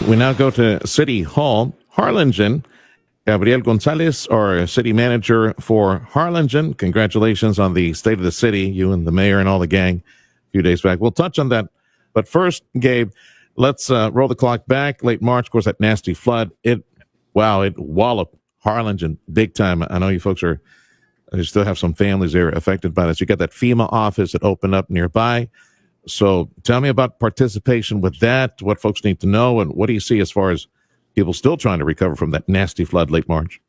We now go to City Hall, Harlingen. Gabriel Gonzales, our city manager for Harlingen. Congratulations on the state of the city, you and the mayor and all the gang a few days back. We'll touch on that. But first, Gabe, let's roll the clock back. Late March, of course, that nasty flood. It walloped Harlingen big time. I know you folks you still have some families there affected by this. You got that FEMA office that opened up nearby. So tell me about participation with that, what folks need to know, and what do you see as far as people still trying to recover from that nasty flood late March?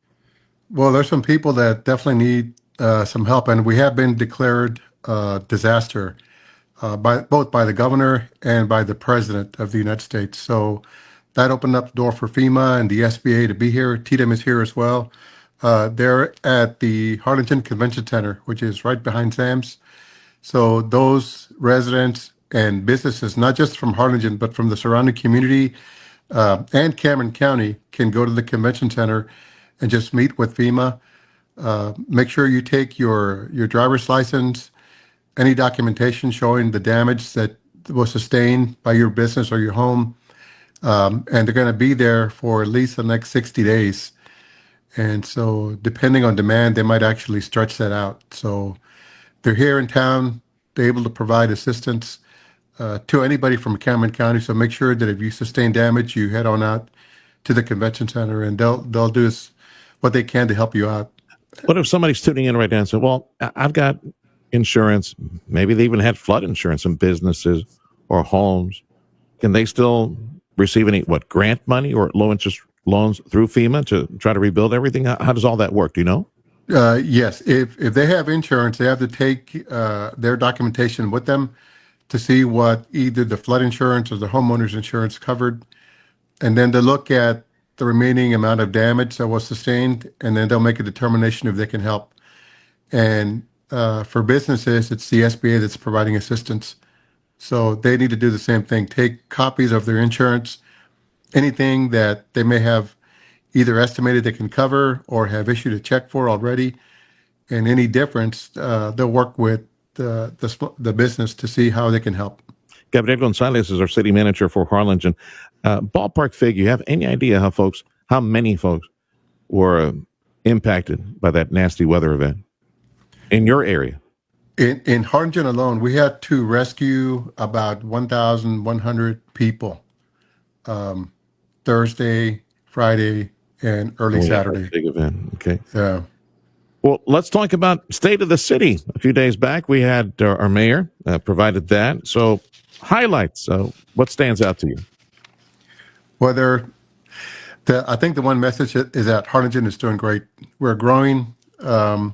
Well, there's some people that definitely need some help, and we have been declared disaster by both by the governor and by the president of the United States. So that opened up the door for FEMA and the SBA to be here. TDM is here as well. They're at the Harlingen Convention Center, which is right behind Sam's. So those residents and businesses, not just from Harlingen, but from the surrounding community and Cameron County, can go to the convention center and just meet with FEMA. Make sure you take your driver's license, any documentation showing the damage that was sustained by your business or your home, and they're going to be there for at least the next 60 days. And so depending on demand, they might actually stretch that out. So they're here in town. They're able to provide assistance to anybody from Cameron County. So make sure that if you sustain damage, you head on out to the convention center, and they'll do what they can to help you out. What if somebody's tuning in right now and said, well, I've got insurance, maybe they even had flood insurance in businesses or homes. Can they still receive any, grant money or low interest loans through FEMA to try to rebuild everything? How does all that work? Do you know? Yes, if they have insurance, they have to take their documentation with them to see what either the flood insurance or the homeowner's insurance covered, and then to look at the remaining amount of damage that was sustained, and then they'll make a determination if they can help. And for businesses, it's the SBA that's providing assistance. So they need to do the same thing. Take copies of their insurance, anything that they may have either estimated they can cover or have issued a check for already, and any difference, they'll work with the business to see how they can help. Gabriel Gonzales is our city manager for Harlingen. Ballpark figure, you have any idea how many folks were impacted by that nasty weather event in your area? In Harlingen alone, we had to rescue about 1,100 people Thursday, Friday, and early Saturday. Big event. Okay. Yeah. Well, let's talk about state of the city. A few days back, we had our mayor provided that. So highlights, what stands out to you? Well, I think the one message is that Harlingen is doing great. We're growing.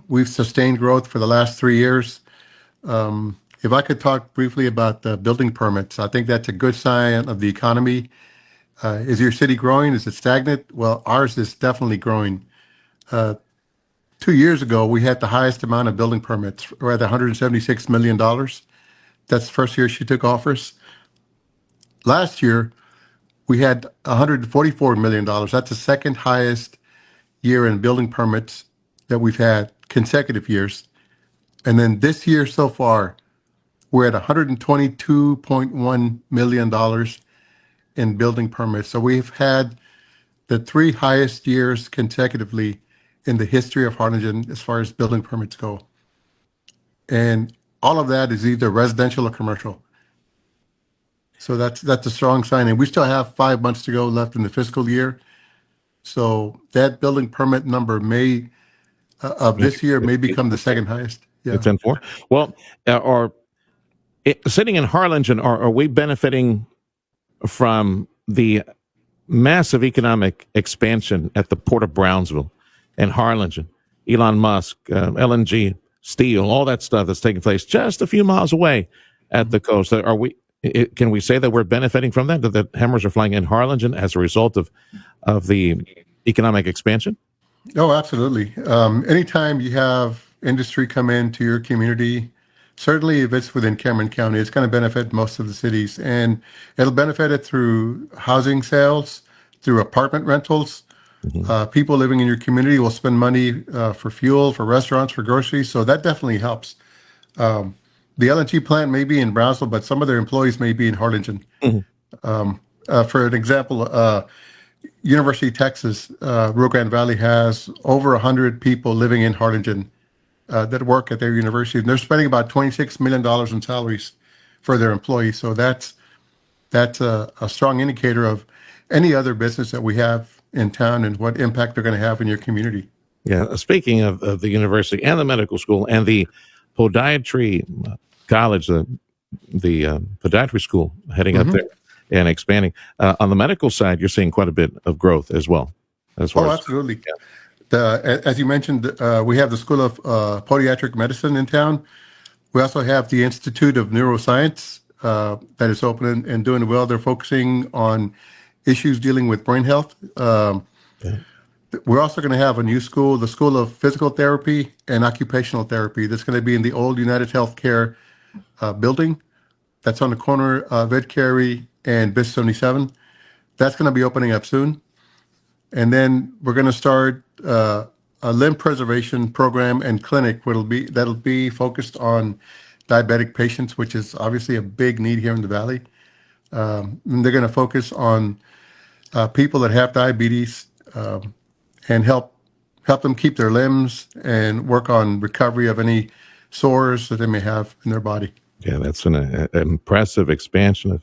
We've sustained growth for the last 3 years. If I could talk briefly about the building permits, I think that's a good sign of the economy. Is your city growing? Is it stagnant? Well, ours is definitely growing. 2 years ago, we had the highest amount of building permits. We're at $176 million. That's the first year she took office. Last year, we had $144 million. That's the second highest year in building permits that we've had consecutive years. And then this year so far, we're at $122.1 million in building permits. So we've had the 3 highest years consecutively in the history of Harlingen as far as building permits go. And all of that is either residential or commercial. So that's a strong sign. And we still have 5 months to go left in the fiscal year. So that building permit number of this year may become the second highest. Yeah. It's in 4. Well, sitting in Harlingen, are we benefiting from the massive economic expansion at the Port of Brownsville and Harlingen, Elon Musk, LNG, steel, all that stuff that's taking place just a few miles away at the coast? Can we say that we're benefiting from that the hammers are flying in Harlingen as a result of the economic expansion? Oh, absolutely. Anytime you have industry come into your community, certainly if it's within Cameron County, it's going to benefit most of the cities, and it'll benefit it through housing sales, through apartment rentals. Mm-hmm. People living in your community will spend money for fuel, for restaurants, for groceries. So that definitely helps. The LNG plant may be in Brownsville, but some of their employees may be in Harlingen. Mm-hmm. For an example, University of Texas, Rio Grande Valley has over 100 people living in Harlingen that work at their university, and they're spending about $26 million in salaries for their employees. So that's a strong indicator of any other business that we have in town and what impact they're going to have in your community. Yeah. Speaking of the university and the medical school and the podiatry college, the podiatry school heading up there and expanding. On the medical side, you're seeing quite a bit of growth as well. As far Oh, as absolutely. As you mentioned, we have the School of Podiatric Medicine in town. We also have the Institute of Neuroscience that is open and doing well. They're focusing on issues dealing with brain health. We're also going to have a new school, the School of Physical Therapy and Occupational Therapy. That's going to be in the old United Healthcare building. That's on the corner of Ed Carey and BIS 77. That's going to be opening up soon. And then we're going to start a limb preservation program and clinic that'll be focused on diabetic patients, which is obviously a big need here in the Valley. And they're going to focus on people that have diabetes and help them keep their limbs and work on recovery of any sores that they may have in their body. yeah, that's an impressive expansion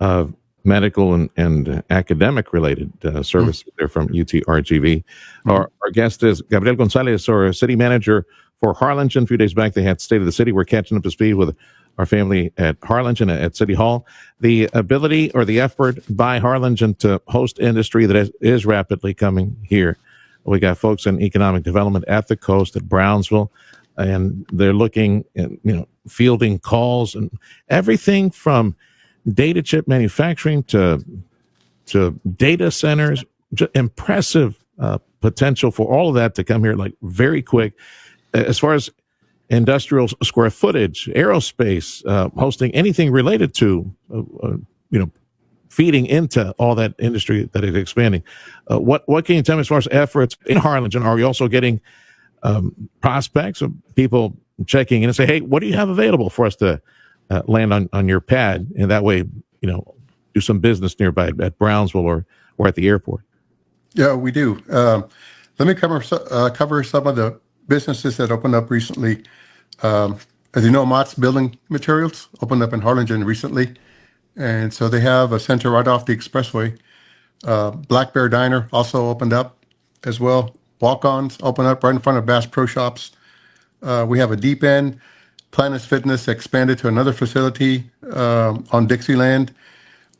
of medical and academic related services there from UTRGV. Our guest is Gabriel Gonzales, our city manager for Harlingen. A few days back, they had State of the City. We're catching up to speed with our family at Harlingen at City Hall. The ability or the effort by Harlingen to host industry that is rapidly coming here. We got folks in economic development at the coast at Brownsville, and they're looking at, fielding calls and everything from data chip manufacturing to data centers. Impressive potential for all of that to come here like very quick. As far as industrial square footage, aerospace, hosting anything related to feeding into all that industry that is expanding. What can you tell me as far as efforts in Harlingen? Are you also getting prospects of people checking in and say, hey, what do you have available for us to land on your pad? And that way, do some business nearby at Brownsville or at the airport. Yeah, we do. Let me cover some of the businesses that opened up recently. As you know, Mott's Building Materials opened up in Harlingen recently. And so they have a center right off the expressway. Black Bear Diner also opened up as well. Walk-Ons opened up right in front of Bass Pro Shops. We have a Deep End. Planet Fitness expanded to another facility on Dixieland.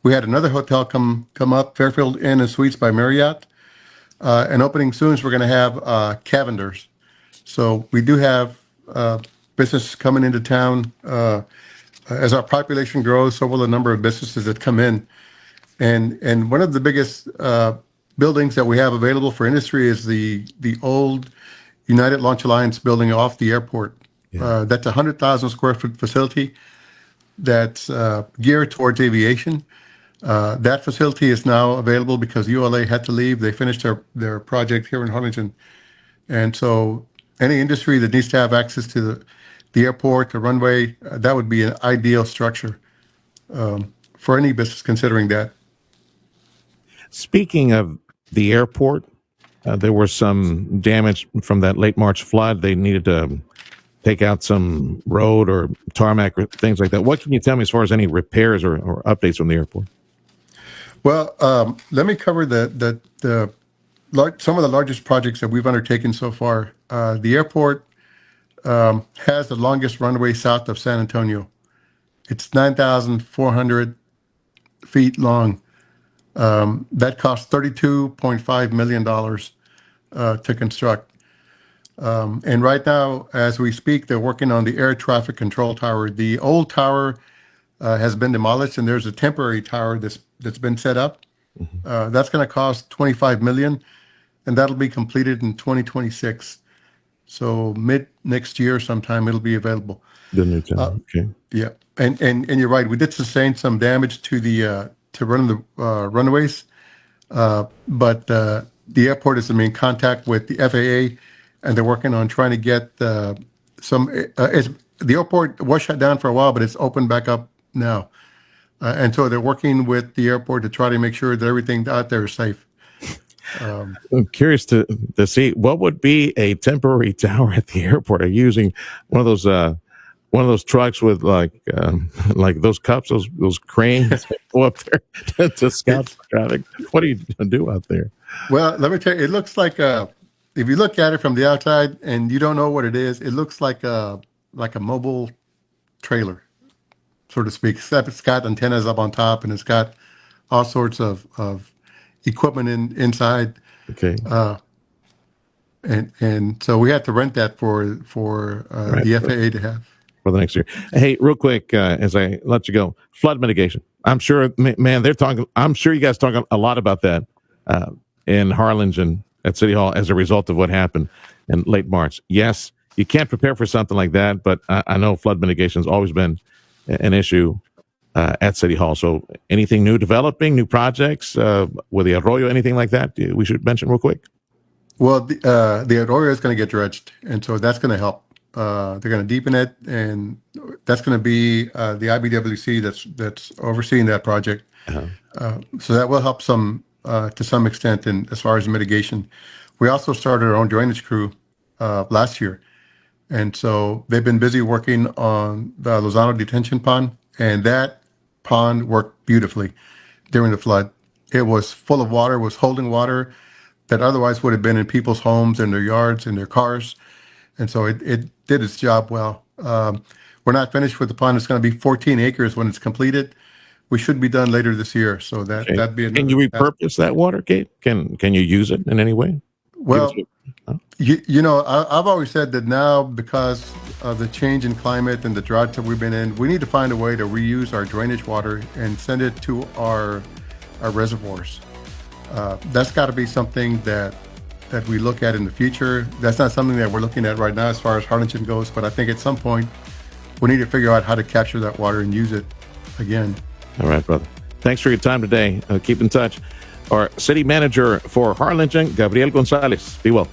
We had another hotel come up, Fairfield Inn and Suites by Marriott. And opening soon, we're going to have Cavender's. So we do have business coming into town. As our population grows, so will the number of businesses that come in. And one of the biggest buildings that we have available for industry is the old United Launch Alliance building off the airport. Yeah. That's a 100,000 square foot facility that's geared towards aviation. That facility is now available because ULA had to leave. They finished their project here in Harlingen. And so any industry that needs to have access to the airport, the runway, that would be an ideal structure for any business considering that. Speaking of the airport, there was some damage from that late March flood. They needed to take out some road or tarmac or things like that. What can you tell me as far as any repairs or updates from the airport? Well, let me cover some of the largest projects that we've undertaken so far. The airport has the longest runway south of San Antonio. It's 9,400 feet long. That cost $32.5 million to construct. And right now, as we speak, they're working on the air traffic control tower. The old tower has been demolished, and there's a temporary tower that's been set up. That's going to cost $25 million, and that'll be completed in 2026. So mid next year sometime it'll be available. The new tower, okay. Yeah, and you're right. We did sustain some damage to the runways, but the airport is in contact with the FAA, and they're working on trying to get the airport was shut down for a while, but it's opened back up now. And so they're working with the airport to try to make sure that everything out there is safe. I'm curious to see what would be a temporary tower at the airport. Are you using one of those one of those trucks with like those cups, those cranes that go up there to scout It's for traffic? What do you do out there? well, let me tell you, it looks like if you look at it from the outside and you don't know what it is, it looks like a mobile trailer, so to speak. Except it's got antennas up on top and it's got all sorts of equipment inside. Okay, And so we had to rent that for right. the FAA to have. For the next year. Hey, real quick, as I let you go, flood mitigation. I'm sure, man, they're talking. I'm sure you guys talking a lot about that uh, in Harlingen at City Hall as a result of what happened in late March. Yes, you can't prepare for something like that, but I know flood mitigation has always been an issue at City Hall. So, anything new developing, new projects with the arroyo, anything like that, we should mention real quick. Well, the arroyo is going to get dredged, and so that's going to help. They're going to deepen it, and that's going to be the IBWC that's overseeing that project. Uh-huh. So that will help some to some extent in as far as mitigation. We also started our own drainage crew last year, and so they've been busy working on the Lozano detention pond, and that pond worked beautifully during the flood. It was full of water, was holding water that otherwise would have been in people's homes and their yards and their cars. And so it did its job well. We're not finished with the pond. It's going to be 14 acres when it's completed. We should be done later this year. So Okay. that'd be Can you another. repurpose that water, Kate? Can you use it in any way? Give us Well, I've always said that now because of the change in climate and the drought that we've been in, we need to find a way to reuse our drainage water and send it to our reservoirs. That's got to be something that we look at in the future. That's not something that we're looking at right now as far as Harlingen goes, but I think at some point we need to figure out how to capture that water and use it again. All right, brother. Thanks for your time today. Keep in touch. Our city manager for Harlingen, Gabriel Gonzales. Be well.